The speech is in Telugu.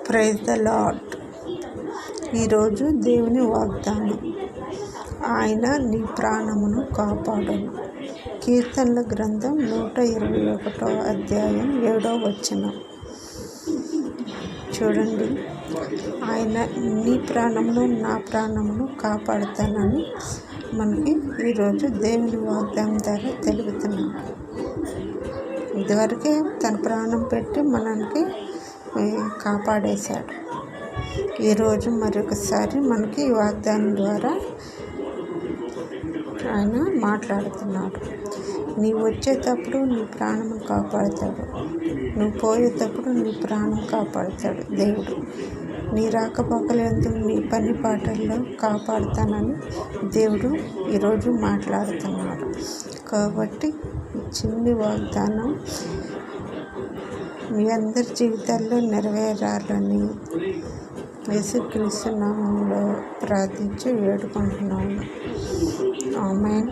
Praise the lord. ఈరోజు దేవుని వాగ్దానం, ఆయన నీ ప్రాణమును కాపాడును. కీర్తనల గ్రంథం 121 అధ్యాయం 7వ వచనం. చూడండి, ఆయన నీ ప్రాణమును నా ప్రాణమును కాపాడుతానని మనకి ఈరోజు దేవుని వాగ్దానం ద్వారా తెలుపుతున్నాడు. ఇదివరకే తన ప్రాణం పెట్టి మనకి కాపాడేశాడు. ఈరోజు మరొకసారి మనకి ఈ వాగ్దానం ద్వారా ఆయన మాట్లాడుతున్నాడు. నీవు వచ్చేటప్పుడు నీ ప్రాణం కాపాడుతాడు, నువ్వు పోయేటప్పుడు నీ ప్రాణం కాపాడుతాడు దేవుడు. నీ రాకపోకలందు నీ పని పాటల్లో కాపాడుతానని దేవుడు ఈరోజు మాట్లాడుతున్నాడు. కాబట్టి చిన్ని వాగ్దానం మీ అందరి జీవితాల్లో నెరవేరాలని యేసుక్రీస్తు నామములో ప్రార్థించి వేడుకుంటున్నాను. ఆమేన్.